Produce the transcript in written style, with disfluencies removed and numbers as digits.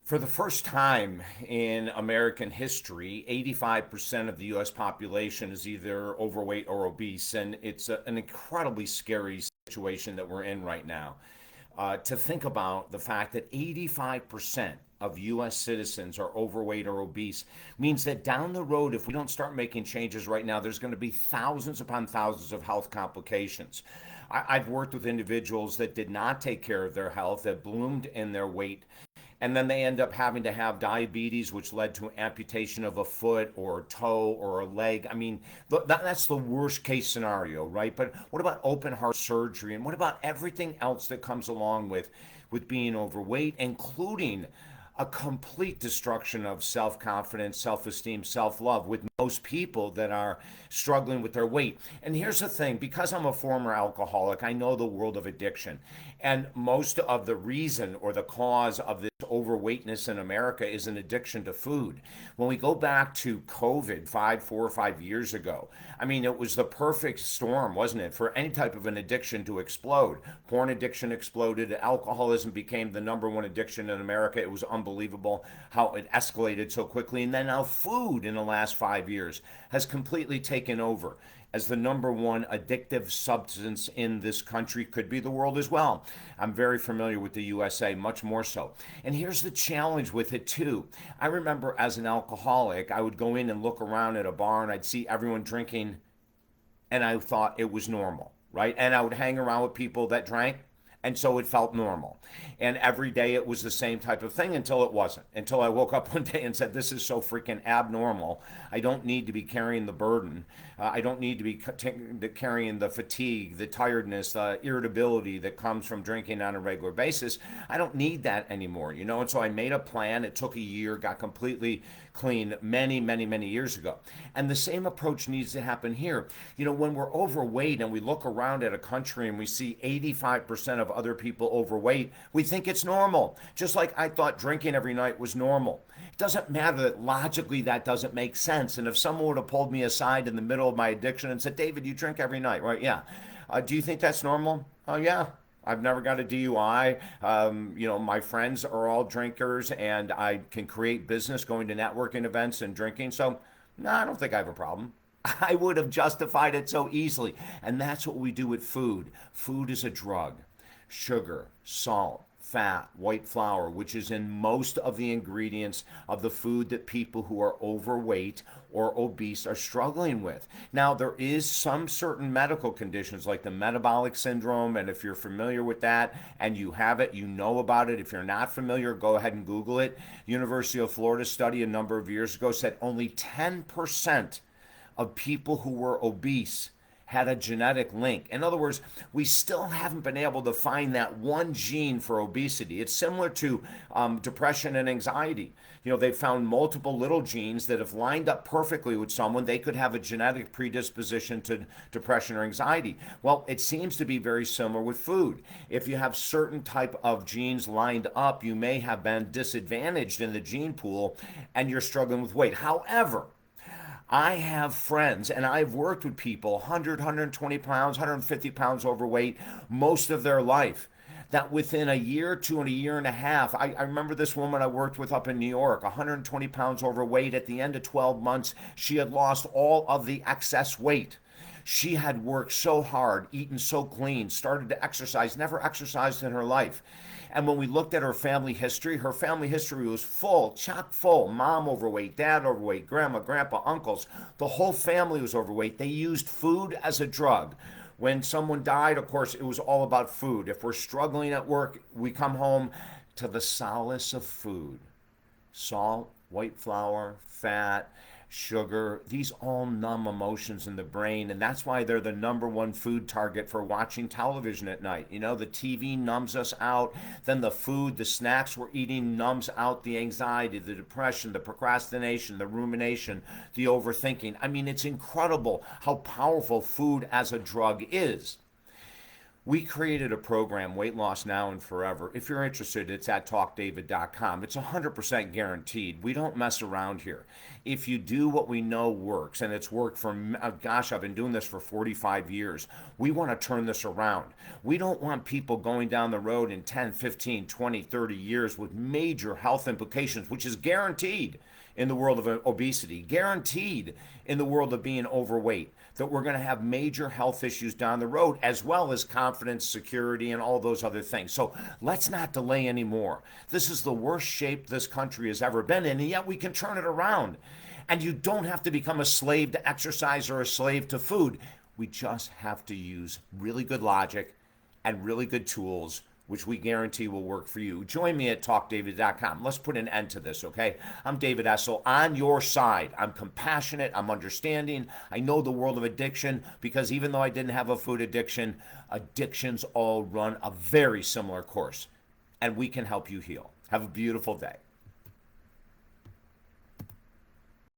For the first time in American history, 85% of the US population is either overweight or obese, and it's an incredibly scary situation that we're in right now. To think about the fact that 85% of US citizens are overweight or obese means that down the road, if we don't start making changes right now, there's going to be thousands upon thousands of health complications. I've worked with individuals that did not take care of their health, that bloomed in their weight, and then they end up having to have diabetes, which led to amputation of a foot or a toe or a leg. I mean, that's the worst case scenario, right? But what about open heart surgery, and what about everything else that comes along with being overweight, including a complete destruction of self confidence, self esteem, self love with most people that are struggling with their weight. And here's the thing, because I'm a former alcoholic, I know the world of addiction. And most of the reason or the cause of this overweightness in America is an addiction to food. When we go back to COVID 4 or 5 years ago, I mean, it was the perfect storm, wasn't it, for any type of an addiction to explode. Porn addiction exploded, alcoholism became the number one addiction in America. It was unbelievable how it escalated so quickly. And then now food in the last 5 years has completely taken over as the number one addictive substance in this country, could be the world as well. I'm very familiar with the USA, much more so. And here's the challenge with it too. I remember as an alcoholic, I would go in and look around at a bar and I'd see everyone drinking, and I thought it was normal, right? And I would hang around with people that drank, and so it felt normal. And every day it was the same type of thing until it wasn't. Until I woke up one day and said, this is so freaking abnormal. I don't need to be carrying the burden. I don't need to be carrying the fatigue, the tiredness, the irritability that comes from drinking on a regular basis. I don't need that anymore, you know? And so I made a plan. It took a year, got completely clean many, many, many years ago. And the same approach needs to happen here. You know, when we're overweight and we look around at a country and we see 85% of other people overweight, we think it's normal. Just like I thought drinking every night was normal. It doesn't matter that logically that doesn't make sense. And if someone would have pulled me aside in the middle of my addiction and said, David, you drink every night, right? Yeah. Do you think that's normal? Oh, yeah. I've never got a DUI. My friends are all drinkers, and I can create business going to networking events and drinking. So, no, I don't think I have a problem. I would have justified it so easily. And that's what we do with food. Food is a drug. Sugar, salt, fat, white flour, which is in most of the ingredients of the food that people who are overweight or obese are struggling with. Now, there is some certain medical conditions like the metabolic syndrome, and if you're familiar with that and you have it, you know about it. If you're not familiar, go ahead and Google it. University of Florida study a number of years ago said only 10% of people who were obese had a genetic link. In other words, we still haven't been able to find that one gene for obesity. It's similar to depression and anxiety. You know, they've found multiple little genes that have lined up perfectly with someone. They could have a genetic predisposition to depression or anxiety. Well, it seems to be very similar with food. If you have certain type of genes lined up, you may have been disadvantaged in the gene pool and you're struggling with weight. However, I have friends and I've worked with people 100, 120 pounds, 150 pounds overweight most of their life. That within a year, two, and a year and a half, I remember this woman I worked with up in New York, 120 pounds overweight. At the end of 12 months, she had lost all of the excess weight. She had worked so hard, eaten so clean, started to exercise, never exercised in her life. And when we looked at her family history was full, chock full. Mom overweight, dad overweight, grandma, grandpa, uncles. The whole family was overweight. They used food as a drug. When someone died, of course, it was all about food. If we're struggling at work, we come home to the solace of food. Salt, white flour, fat, sugar, these all numb emotions in the brain, and that's why they're the number one food target for watching television at night. You know, the TV numbs us out, then the food, the snacks we're eating numbs out the anxiety, the depression, the procrastination, the rumination, the overthinking. I mean, it's incredible how powerful food as a drug is. We created a program, Weight Loss Now and Forever. If you're interested, it's at talkdavid.com. It's 100% guaranteed. We don't mess around here. If you do what we know works, and it's worked for, gosh, I've been doing this for 45 years, we want to turn this around. We don't want people going down the road in 10, 15, 20, 30 years with major health implications, which is guaranteed in the world of obesity, guaranteed in the world of being overweight, that we're going to have major health issues down the road, as well as confidence, security, and all those other things. So let's not delay anymore. This is the worst shape this country has ever been in, and yet we can turn it around. And you don't have to become a slave to exercise or a slave to food. We just have to use really good logic and really good tools, which we guarantee will work for you. Join me at talkdavid.com. Let's put an end to this, okay? I'm David Essel, on your side. I'm compassionate, I'm understanding. I know the world of addiction, because even though I didn't have a food addiction, addictions all run a very similar course, and we can help you heal. Have a beautiful day.